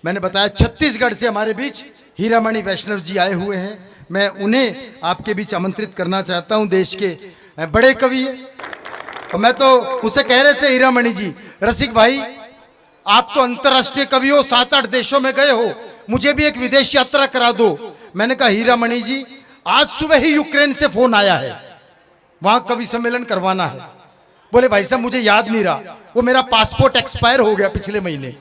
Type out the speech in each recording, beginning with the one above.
मैंने बताया छत्तीसगढ़ से हमारे बीच हीरामणि वैष्णव जी आए हुए हैं। मैं उन्हें आपके बीच आमंत्रित करना चाहता हूं। देश के बड़े कवि है। तो मैं तो उसे कह रहे थे, हीरामणि जी, रसिक भाई आप तो अंतर्राष्ट्रीय कवि हो, 7-8 देशों में गए हो, मुझे भी एक विदेश यात्रा करा दो। मैंने कहा हीरामणि जी, आज सुबह ही यूक्रेन से फोन आया है, वहां कवि सम्मेलन करवाना है। बोले भाई साहब मुझे याद नहीं रहा, वो मेरा पासपोर्ट एक्सपायर हो गया पिछले महीने।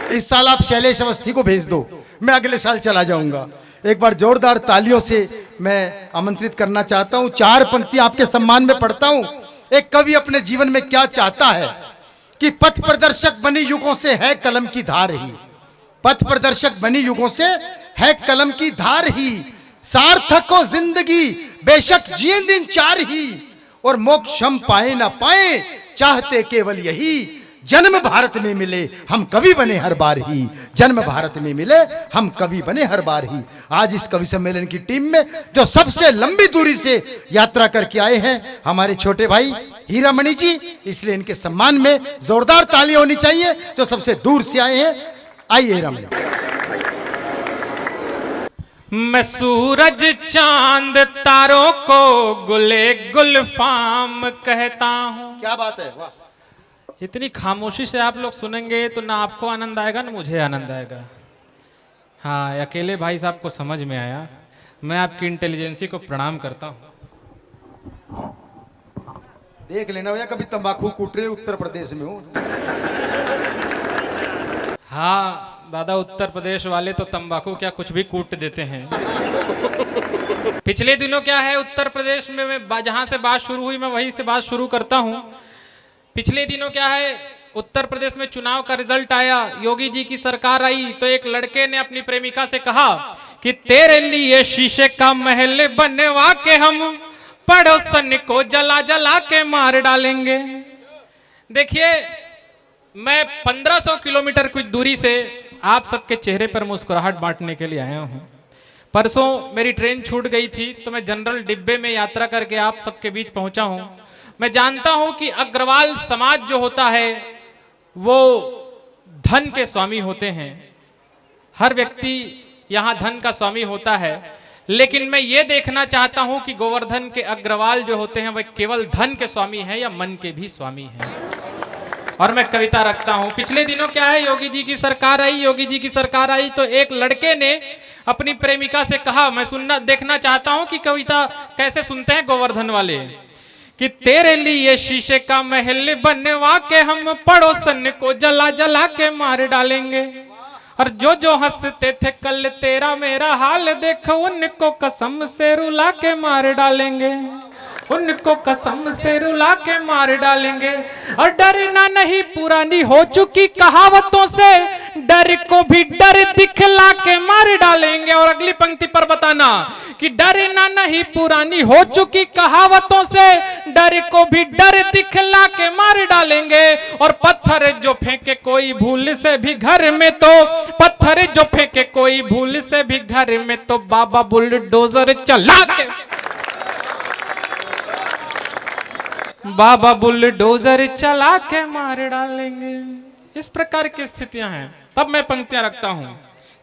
इस साल आप शैलेश अवस्थी को भेज दो, मैं अगले साल चला जाऊंगा। एक बार जोरदार तालियों से मैं आमंत्रित करना चाहता हूं। 4 पंक्तियां आपके सम्मान में पढ़ता हूं। एक कवि अपने जीवन में क्या चाहता है कि पथ प्रदर्शक बनी युगों से है कलम की धार ही, पथ प्रदर्शक बनी युगों से है कलम की धार ही, सार्थक हो जिंदगी बेशक जिए दिन 4 ही, और मोक्ष हम पाए ना पाए चाहते केवल यही, जन्म भारत में मिले हम कवि बने हर बार ही, जन्म भारत में मिले हम कवि बने हर बार ही। आज इस कवि सम्मेलन की टीम में जो सबसे लंबी दूरी से यात्रा करके आए हैं हमारे छोटे भाई हीरामणि जी, इसलिए इनके सम्मान में जोरदार तालियां होनी चाहिए जो सबसे दूर से आए हैं। आइए हीरामणि। मैं सूरज चांद तारों को गुले गुलफाम कहता हूँ। क्या बात है, वाह। इतनी खामोशी से आप लोग सुनेंगे तो ना आपको आनंद आएगा ना मुझे आनंद आएगा। हाँ, अकेले भाई साहब को समझ में आया। मैं आपकी इंटेलिजेंसी को प्रणाम करता हूँ। देख लेना भैया, कभी तंबाकू कूट रहे उत्तर प्रदेश में हो। हाँ दादा, उत्तर प्रदेश वाले तो तंबाकू क्या कुछ भी कूट देते हैं। पिछले दिनों क्या है, उत्तर प्रदेश में मैं जहां से बात शुरू हुई मैं वहीं से बात शुरू करता हूं। पिछले दिनों क्या है, उत्तर प्रदेश में चुनाव का रिजल्ट आया, योगी जी की सरकार आई, तो एक लड़के ने अपनी प्रेमिका से कहा कि तेरे लिए शीशे का महल बनवा के हम पड़ोसन को जला जला के मार डालेंगे। देखिए, मैं 1500 किलोमीटर की दूरी से आप सबके चेहरे पर मुस्कुराहट बांटने के लिए आया हूं। परसों मेरी ट्रेन छूट गई थी तो मैं जनरल डिब्बे में यात्रा करके आप सबके बीच पहुंचा हूं। मैं जानता हूं कि अग्रवाल समाज जो होता है वो धन के स्वामी होते हैं। हर व्यक्ति यहां धन का स्वामी होता है, लेकिन मैं ये देखना चाहता हूं कि गोवर्धन के अग्रवाल जो होते हैं वह केवल धन के स्वामी हैं या मन के भी स्वामी हैं। और मैं कविता रखता हूं। पिछले दिनों क्या है, योगी जी की सरकार आई, योगी जी की सरकार आई तो एक लड़के ने अपनी प्रेमिका से कहा, मैं देखना चाहता हूं कि कविता कैसे सुनते हैं गोवर्धन वाले, कि तेरे लिए शीशे का महल बनवा के हम पड़ोसन को जला जला के मार डालेंगे, और जो जो हंसते थे कल तेरा मेरा हाल देखो उनको कसम से रुला के मार डालेंगे, उनको कसम से रुला के मार डालेंगे। और डरना नहीं पुरानी हो चुकी कहावतों से, डर को भी डर दिखला के मार डालेंगे। और अगली पंक्ति पर बताना कि डरना नहीं पुरानी हो चुकी कहावतों से, डर को भी डर दिखला के मार डालेंगे। और पत्थर जो फेंके कोई भूल से भी घर में, तो पत्थर जो फेंके कोई भूल से भी घर में, तो बाबा बुलडोजर चला के, बाबा बुलडोजर चला के मार डालेंगे। इस प्रकार की स्थितियां हैं। तब मैं पंक्तियां रखता हूं।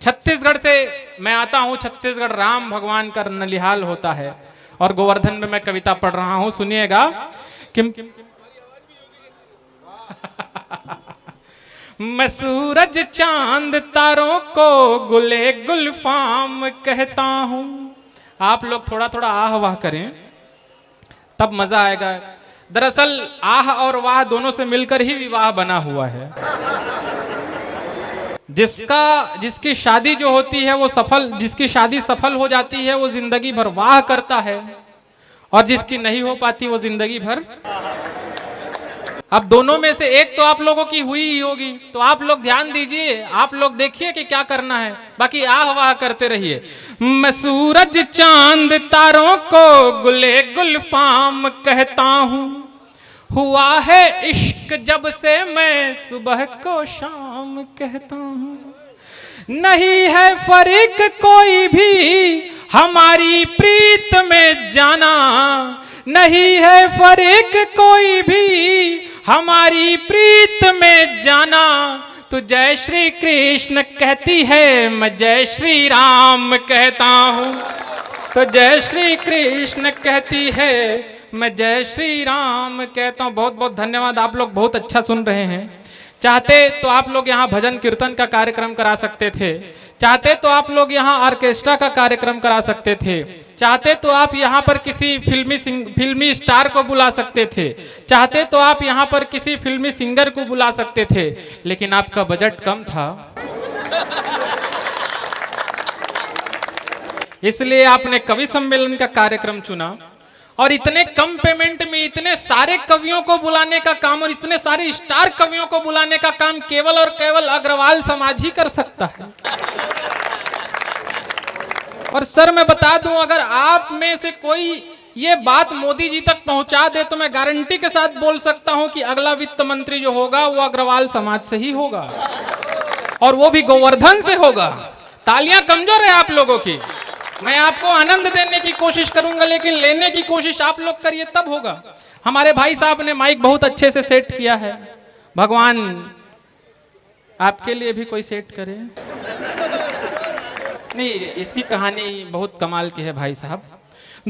छत्तीसगढ़ से मैं आता हूं। छत्तीसगढ़ राम भगवान का नलिहाल होता है और गोवर्धन में मैं कविता पढ़ रहा हूं, सुनिएगा। मैं सूरज चांद तारों को गुले गुलफाम कहता हूं। आप लोग थोड़ा थोड़ा आह वाह करें तब मजा आएगा। दरअसल आह और वाह दोनों से मिलकर ही विवाह बना हुआ है। जिसकी शादी जो होती है वो जिसकी शादी सफल हो जाती है वो जिंदगी भर वाह करता है, और जिसकी नहीं हो पाती वो जिंदगी भर। अब दोनों में से एक तो आप लोगों की हुई ही होगी, तो आप लोग ध्यान दीजिए, आप लोग देखिए कि क्या करना है, बाकी आह वाह करते रहिए। मैं सूरज चांद तारों को गुले गुलफाम कहता हूँ, हुआ है इश्क जब से मैं सुबह को शाम कहता हूँ। नहीं है फर्क कोई भी हमारी प्रीत में जाना, नहीं है फर्क कोई भी हमारी प्रीत में जाना। तू जय श्री कृष्ण कहती है, मैं जय श्री राम कहता हूँ। तो जय श्री कृष्ण कहती है, मैं जय श्री राम कहता हूँ। बहुत बहुत धन्यवाद, आप लोग बहुत अच्छा सुन रहे हैं। चाहते तो आप लोग यहाँ भजन कीर्तन का कार्यक्रम करा सकते थे, चाहते तो आप लोग यहाँ ऑर्केस्ट्रा का कार्यक्रम करा सकते थे, चाहते तो आप यहाँ पर किसी फिल्मी स्टार को बुला सकते थे, चाहते तो आप यहाँ पर किसी फिल्मी सिंगर को बुला सकते थे, लेकिन आपका बजट कम था, इसलिए आपने कवि सम्मेलन का कार्यक्रम चुना। और इतने कम पेमेंट में इतने सारे कवियों को बुलाने का काम और इतने सारे स्टार कवियों को बुलाने का काम केवल और केवल अग्रवाल समाज ही कर सकता है। और सर मैं बता दूं, अगर आप में से कोई ये बात मोदी जी तक पहुंचा दे तो मैं गारंटी के साथ बोल सकता हूं कि अगला वित्त मंत्री जो होगा वो अग्रवाल समाज से ही होगा, और वो भी गोवर्धन से होगा। तालियां कमजोर है आप लोगों की। मैं आपको आनंद देने की कोशिश करूंगा, लेकिन लेने की कोशिश आप लोग करिए तब होगा। हमारे भाई साहब ने माइक बहुत अच्छे से सेट किया है। भगवान आपके लिए भी कोई सेट करे। नहीं, इसकी कहानी बहुत कमाल की है भाई साहब।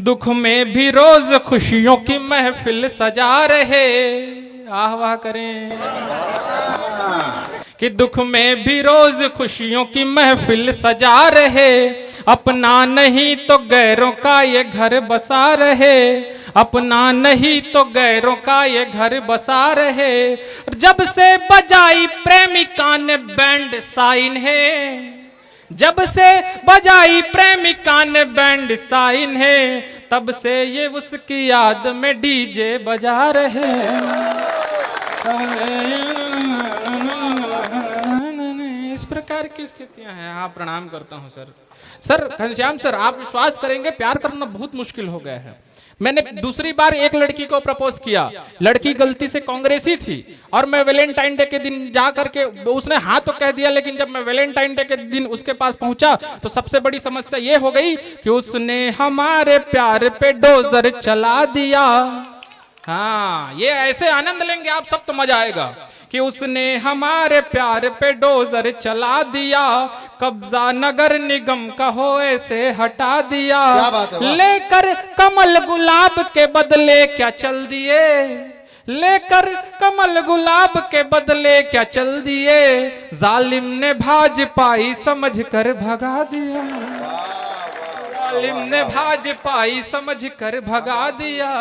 दुख में भी रोज खुशियों की महफिल सजा रहे, आह वाह करें कि दुख में भी रोज खुशियों की महफिल सजा रहे, अपना नहीं तो गैरों का ये घर बसा रहे, अपना नहीं तो गैरों का ये घर बसा रहे। जब से बजाई प्रेमिका ने बैंड साइन है, जब से बजाई प्रेमिका ने बैंड साइन है, तब से ये उसकी याद में डीजे बजा रहे। इस प्रकार की स्थितियां हैं। हाँ, प्रणाम करता हूं सर। सर घनश्याम सर, आप विश्वास करेंगे प्यार करना बहुत मुश्किल हो गया है। मैंने दूसरी बार एक लड़की को प्रपोज किया, लड़की गलती से कांग्रेसी थी, और मैं वैलेंटाइन डे के दिन जा करके, उसने हाँ तो कह दिया, लेकिन जब मैं वैलेंटाइन डे के दिन उसके पास पहुंचा तो सबसे बड़ी समस्या ये हो गई कि उसने हमारे प्यार पे डोजर चला दिया। हाँ, ये ऐसे आनंद लेंगे आप सब तो मजा आएगा कि उसने हमारे प्यार पे डोजर चला दिया, कब्जा नगर निगम का हो ऐसे हटा दिया, लेकर कमल गुलाब के बदले क्या चल दिए, लेकर कमल गुलाब के बदले क्या चल दिए, जालिम ने भाजपाई समझ कर भगा दिया, जालिम ने भाजपाई समझ कर भगा दिया।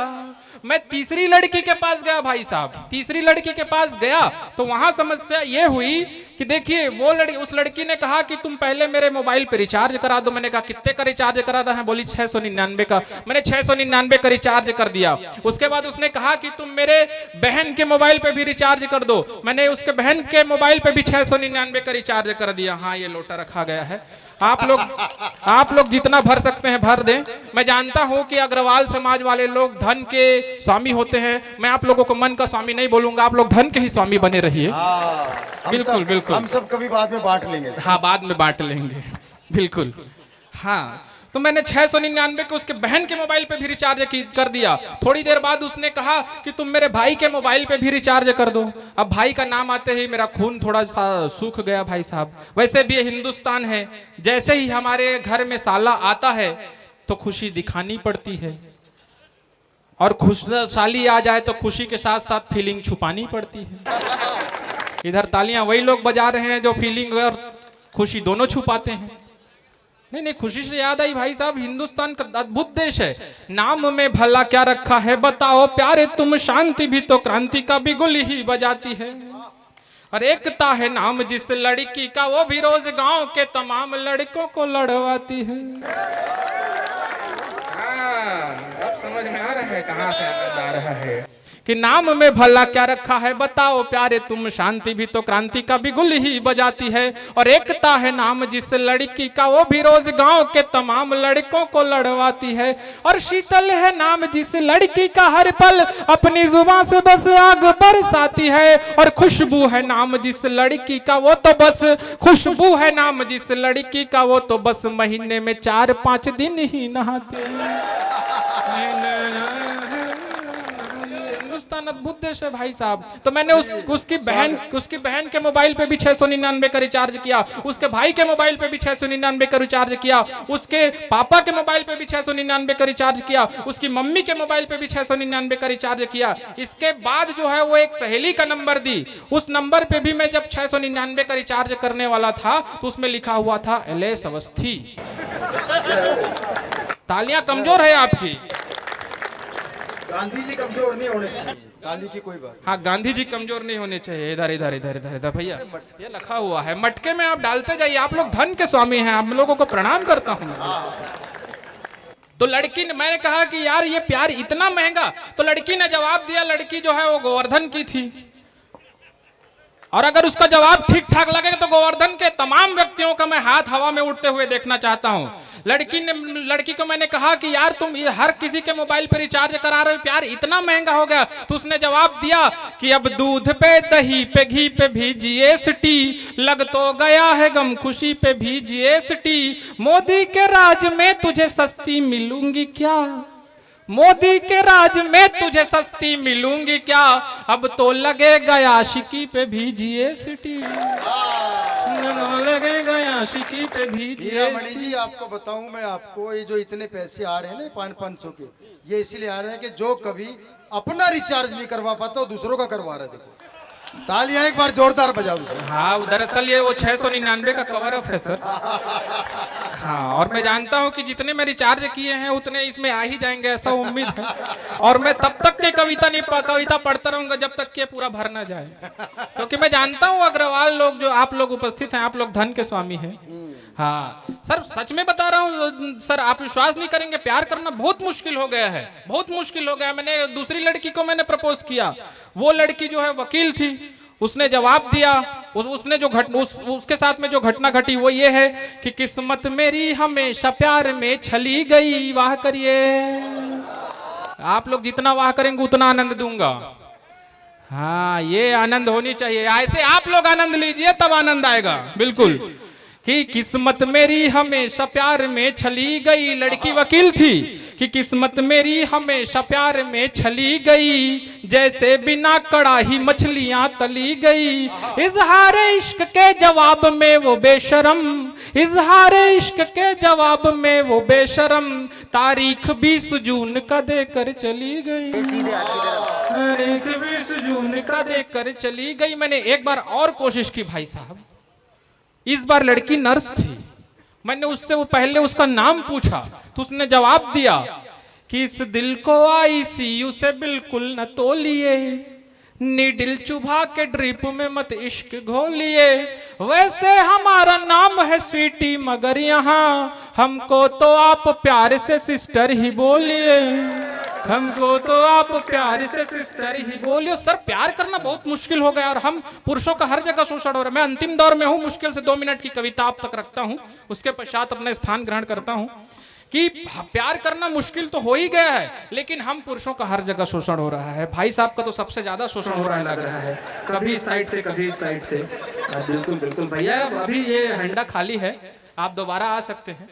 मैं तीसरी लड़की के पास गया भाई साहब, तीसरी लड़की के पास गया तो वहां समस्या ये हुई कि देखिए वो उस लड़की ने कहा कि तुम पहले मेरे मोबाइल पे रिचार्ज करा दो। मैंने कहा कितने का रिचार्ज कराना है? बोली 699 का। मैंने 699 का रिचार्ज कर दिया। उसके बाद उसने कहा कि तुम मेरे बहन के मोबाइल पे भी रिचार्ज कर दो। मैंने उसके बहन के मोबाइल पे भी 699 का रिचार्ज कर दिया। हाँ, ये लोटा रखा गया है। आप लोग जितना भर सकते हैं भर दें। मैं जानता हूं कि अग्रवाल समाज वाले लोग धन के स्वामी होते हैं। मैं आप लोगों को मन का स्वामी नहीं बोलूंगा, आप लोग धन के ही स्वामी बने रहिए। बिल्कुल बिल्कुल, हम सब कभी बाद में बांट लेंगे। हाँ, बाद में बांट लेंगे, बिल्कुल। हाँ, तो मैंने 699 के उसके बहन के मोबाइल पे भी रिचार्ज कर दिया। थोड़ी देर बाद उसने कहा कि तुम मेरे भाई के मोबाइल पे भी रिचार्ज कर दो। अब भाई का नाम आते ही मेरा खून थोड़ा सा सूख गया भाई साहब। वैसे भी ये हिंदुस्तान है, जैसे ही हमारे घर में साला आता है तो खुशी दिखानी पड़ती है, और खुशहाली आ जाए तो खुशी के साथ साथ फीलिंग छुपानी पड़ती है। इधर तालियां वही लोग बजा रहे हैं जो फीलिंग और खुशी दोनों छुपाते हैं। नहीं, खुशी से याद आई भाई साहब, हिंदुस्तान का अद्भुत देश है। नाम में भला क्या रखा है बताओ प्यारे तुम, शांति भी तो क्रांति का भी गुल ही बजाती है। और एकता है नाम जिस लड़की का, वो भी रोज गांव के तमाम लड़कों को लड़वाती है। अब समझ में आ रहा है कहां से आनंद आ रहा है कि नाम में भला क्या रखा है बताओ प्यारे तुम, शांति भी तो क्रांति का भी गुल ही बजाती है। और एकता है नाम जिस लड़की का, वो भी रोज गांव के तमाम लड़कों को लड़वाती है। और शीतल है नाम जिस लड़की का, हर पल अपनी जुबान से बस आग बरसाती है। और खुशबू है नाम जिस लड़की का, वो तो बस खुशबू है नाम जिस लड़की का, वो तो बस महीने में 4-5 दिन ही नहाते हैं। हिंदुस्तान अद्भुत देश है भाई साहब। तो मैंने उसकी बहन के मोबाइल पे भी 699 का रिचार्ज किया, उसके भाई के मोबाइल पे भी 699 का रिचार्ज किया, उसके पापा के मोबाइल पे भी 699 का रिचार्ज किया, उसकी मम्मी के मोबाइल पे भी 699 का रिचार्ज किया। इसके बाद जो है वो एक सहेली का नंबर दी, उस नंबर पे भी मैं जब 699 का रिचार्ज करने वाला था तो उसमें लिखा हुआ था एलएस अवस्थी। तालियां कमजोर है आपकी। गांधी जी कमजोर नहीं होने चाहिए, ताली की कोई बात। हाँ, गांधी जी कमजोर नहीं होने चाहिए। इधर इधर इधर इधर इधर भैया, ये लिखा हुआ है, मटके में आप डालते जाइए। आप लोग धन के स्वामी हैं, आप लोगों को प्रणाम करता हूँ। तो लड़की ने, मैंने कहा कि यार ये प्यार इतना महंगा, तो लड़की ने जवाब दिया, लड़की जो है वो गोवर्धन की थी। और अगर उसका जवाब ठीक ठाक लगे तो गोवर्धन के तमाम व्यक्तियों का मैं हाथ हवा में उड़ते हुए देखना चाहता हूं। लड़की को मैंने कहा कि यार तुम हर किसी के मोबाइल पे रिचार्ज करा रहे हो, प्यार इतना महंगा हो गया। तो उसने जवाब दिया कि अब दूध पे, दही पे, घी पे भी जीएसटी, लग तो गया है गम, खुशी पे भी जीएसटी। मोदी के राज में तुझे सस्ती मिलूंगी क्या, मोदी के राज में तुझे सस्ती मिलूंगी क्या, अब तो लगेगा आशिकी पे भी जीएसटी, लगेगा आशिकी पे भी हीरामणि जीएसटी। जी आपको बताऊं मैं आपको, ये जो इतने पैसे आ रहे हैं ना 500 के, ये इसीलिए आ रहे हैं कि जो कभी अपना रिचार्ज नहीं करवा पाता वो दूसरों का करवा रहे। देखो तालियां एक बार जोरदार बजाओ। हाँ, दरअसल ये वो 699 का कवर अप है सर। हाँ, और मैं जानता हूँ कि जितने मैं रिचार्ज किए हैं उतने इसमें आ ही जाएंगे, ऐसा उम्मीद है। और मैं तब तक के कविता पढ़ता रहूंगा जब तक कि पूरा भर ना जाए, क्योंकि मैं जानता हूँ अग्रवाल लोग, जो आप लोग उपस्थित हैं, आप लोग धन के स्वामी हैं। हाँ सर, सच में बता रहा हूँ सर, आप विश्वास नहीं करेंगे, प्यार करना बहुत मुश्किल हो गया है, बहुत मुश्किल हो गया। मैंने दूसरी लड़की को मैंने प्रपोज किया, वो लड़की जो है वकील थी, उसने जवाब दिया, उसने जो उसके साथ में जो घटना घटी वो ये है कि किस्मत मेरी हमेशा प्यार में छली गई। वाह करिए, आप लोग जितना वाह करेंगे उतना आनंद दूंगा। हाँ, ये आनंद होनी चाहिए, ऐसे आप लोग आनंद लीजिए तब आनंद आएगा। बिल्कुल, कि किस्मत मेरी हमेशा प्यार में छली गई। लड़की वकील थी कि किस्मत मेरी हमेशा प्यार में छली गई, जैसे बिना कड़ाही मछलियां तली गई। इजहार इश्क के जवाब में वो बेशरम, इजहार इश्क के जवाब में वो बेशरम, तारीख 20 जून का देकर चली गई, तारीख 20 जून का देकर चली गई। मैंने एक बार और कोशिश की भाई साहब, इस बार लड़की नर्स थी। मैंने उससे वो पहले उसका नाम पूछा तो उसने जवाब दिया कि इस दिल को आईसीयू से बिल्कुल न तोलिए, नीडल चुभा के ड्रिप में मत इश्क घोलिए। वैसे हमारा नाम है स्वीटी, मगर यहाँ हमको तो आप प्यार से सिस्टर ही बोलिए, हमको तो आप प्यार से सिस्टर ही बोलिए। सर, प्यार करना बहुत मुश्किल हो गया और हम पुरुषों का हर जगह शोषण हो रहा है। मैं अंतिम दौर में हूँ, मुश्किल से 2 मिनट की कविता आप तक रखता हूँ, उसके पश्चात अपना स्थान ग्रहण करता हूँ। कि प्यार करना मुश्किल तो हो ही गया है, लेकिन हम पुरुषों का हर जगह शोषण हो रहा है। भाई साहब का तो सबसे ज्यादा शोषण हो रहा है, लग रहा है, कभी इस साइड से कभी इस साइड से। बिल्कुल बिल्कुल भैया, अभी ये हंडा खाली है, आप दोबारा आ सकते हैं।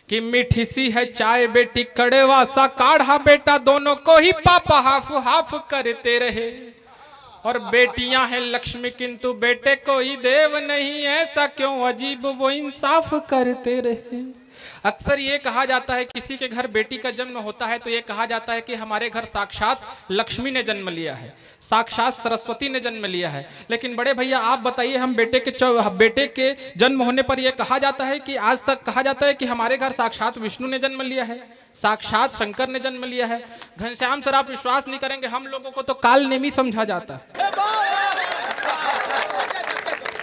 कि मीठी सी है चाय बेटी, कड़वा सा काढ़ा बेटा, दोनों को ही पापा हाफ हाफ करते रहे। और बेटियां हैं लक्ष्मी किंतु बेटे कोई देव नहीं, ऐसा क्यों अजीब वो इंसाफ करते रहे। अक्सर ये कहा जाता है किसी के घर बेटी का जन्म होता है तो ये कहा जाता है कि हमारे घर साक्षात लक्ष्मी ने जन्म लिया है, साक्षात सरस्वती ने जन्म लिया है। लेकिन बड़े भैया आप बताइए, हम बेटे के जन्म होने पर यह कहा जाता है कि आज तक कहा जाता है कि हमारे घर साक्षात विष्णु ने जन्म लिया है, साक्षात शंकर ने जन्म लिया है। घनश्याम सर, आप विश्वास नहीं करेंगे, हम लोगों को तो काल नेमी समझा जाता है।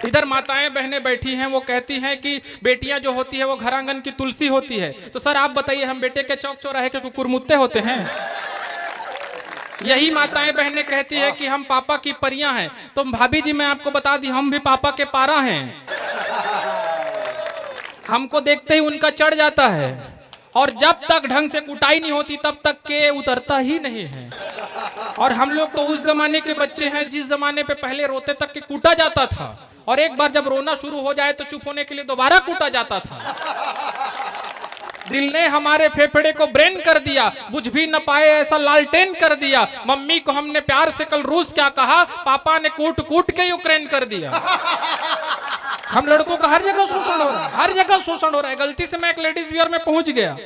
इधर माताएं बहनें बैठी हैं, वो कहती हैं कि बेटियां जो होती है वो घर आंगन की तुलसी होती है। तो सर आप बताइए, हम बेटे के चौक चौराहे के कुकुर मुत्ते होते हैं? यही माताएं बहनें कहती है कि हम पापा की परियां हैं। तो भाभी जी मैं आपको बता दी, हम भी पापा के पारा हैं। हमको देखते ही उनका चढ़ जाता है, और जब तक ढंग से कुटाई नहीं होती तब तक के उतरता ही नहीं है। और हम लोग तो उस जमाने के बच्चे हैं जिस जमाने पे पहले रोते तक के कूटा जाता था, और एक बार जब रोना शुरू हो जाए तो चुप होने के लिए दोबारा कूटा जाता था। दिल ने हमारे फेफड़े को ब्रेन कर दिया, बुझ भी न पाए ऐसा लालटेन कर दिया। मम्मी को हमने प्यार से कल रूस क्या कहा, पापा ने कूट कूट के यूक्रेन कर दिया। हम लड़कों का हर जगह शोषण हो रहा है, हर जगह शोषण हो रहा है। गलती से मैं एक लेडीज वियर में पहुंच गया,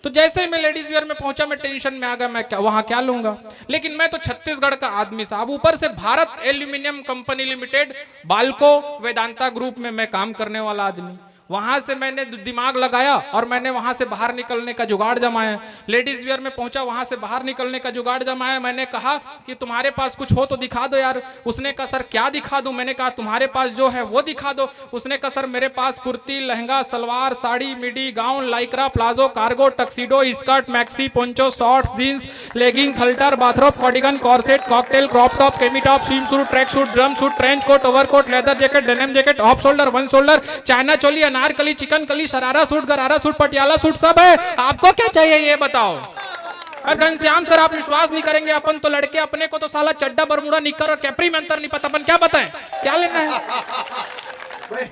तो जैसे ही मैं लेडीज वियर में पहुंचा मैं टेंशन में आ गया, मैं क्या वहां क्या लूंगा। लेकिन मैं तो छत्तीसगढ़ का आदमी साहब, ऊपर से Bharat aluminium company limited Balco Vedanta group में मैं काम करने वाला आदमी। वहां से मैंने दिमाग लगाया और मैंने वहां से बाहर निकलने का जुगाड़ जमाया। लेडीज वियर में पहुंचा, वहां से बाहर निकलने का जुगाड़ जमाया। मैंने कहा कि तुम्हारे पास कुछ हो तो दिखा दो यार। उसने कहा सर क्या दिखा दूं। मैंने कहा तुम्हारे पास जो है वो दिखा दो। उसने कहा सर मेरे पास kurti, lehenga, salwar, sari, midi, gown, lycra, palazzo, cargo, tuxedo, skirt, maxi, poncho, shorts, jeans, leggings, halter, bathrobe, cardigan, corset, cocktail, crop top, cami top, swim suit, track suit, drum suit, trench coat, overcoat, leather jacket, denim jacket, off shoulder, one shoulder, china choli, anarkali, chikan kali, sharara suit, gharara suit, Patiala suit सब है। आपको क्या चाहिए ये बताओ। और Ghanshyam sir आप विश्वास नहीं करेंगे, अपन तो लड़के अपने को तो साला चड्डा, बरमूडा, निक्कर और कैपरी में अंतर नहीं पता। अपन क्या बताएं क्या लेना है।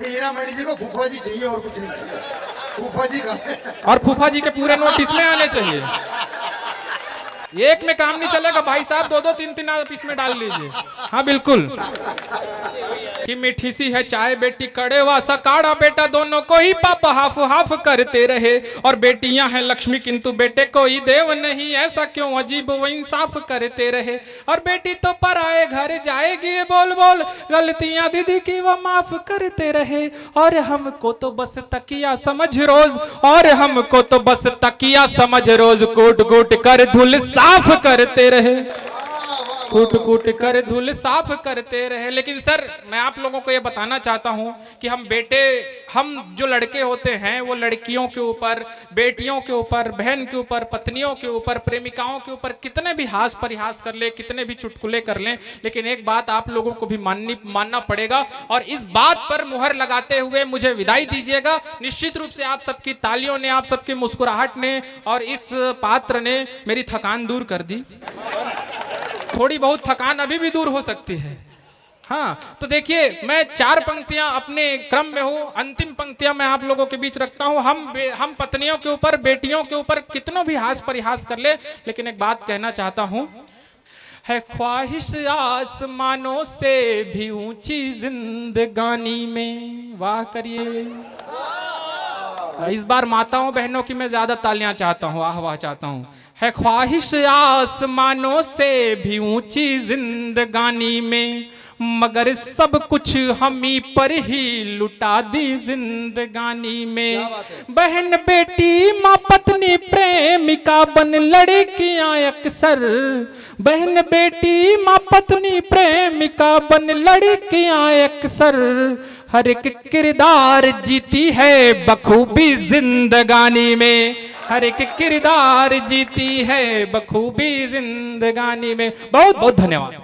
हीरामणि जी को फूफा जी चाहिए और कुछ नहीं चाहिए। फूफा जी का और फूफा जी के पूरे नोट इसमें आने चाहिए। एक में काम नहीं चलेगा भाई साहब, दो दो तीन तीन आप इसमें डाल लीजिए। हाँ बिल्कुल। कि मीठी सी है चाय बेटी कड़ेवा सा काढ़ा, बेटा दोनों को ही पापा हाफ हाफ करते रहे। और बेटियां हैं लक्ष्मी किंतु बेटे कोई देव नहीं, ऐसा क्यों अजीब वो इंसाफ करते रहे। और बेटी तो पराए घर जाएगी बोल बोल, गलतियां दीदी की वो माफ करते रहे। और हमको तो बस तकिया समझ रोज, और हमको तो बस तकिया समझ रोज, कूट कूट कर धुल साफ करते रहे, कूट कूट कर धूल साफ करते रहे। लेकिन सर मैं आप लोगों को ये बताना चाहता हूं कि हम जो लड़के होते हैं वो लड़कियों के ऊपर, बेटियों के ऊपर, बहन के ऊपर, पत्नियों के ऊपर, प्रेमिकाओं के ऊपर कितने भी हास परिहास कर ले, कितने भी चुटकुले कर लें, लेकिन एक बात आप लोगों को भी मानना पड़ेगा। और इस बात पर मुहर लगाते हुए मुझे विदाई दीजिएगा। निश्चित रूप से आप सबकी तालियों ने, आप सबकी मुस्कुराहट ने और इस पात्र ने मेरी थकान दूर कर दी। थोड़ी बहुत थकान अभी भी दूर हो सकती है। हाँ तो देखिए मैं 4 पंक्तियां अपने क्रम में हूँ, अंतिम पंक्तियां मैं आप लोगों के बीच रखता हूँ। हम पत्नियों के ऊपर, बेटियों के ऊपर कितनों भी हास परिहास कर ले, लेकिन एक बात कहना चाहता हूँ, है ख्वाहिश आसमानों से भी ऊंची जिंदगानी में। वाह करिए। इस बार माताओं बहनों की मैं ज्यादा तालियां चाहता हूँ, आह वाह चाहता हूँ। है ख्वाहिश आसमानों से भी ऊंची जिंदगानी में, मगर सब कुछ हम ही पर ही लुटा दी जिंदगानी में। बहन बेटी माँ पत्नी प्रेमिका बन लड़कियां अक्सर, बहन बेटी माँ पत्नी प्रेमिका बन लड़कियां अक्सर, हर एक किरदार जीती है बखूबी जिंदगानी में, हर एक किरदार जीती है बखूबी जिंदगानी में। बहुत बहुत धन्यवाद।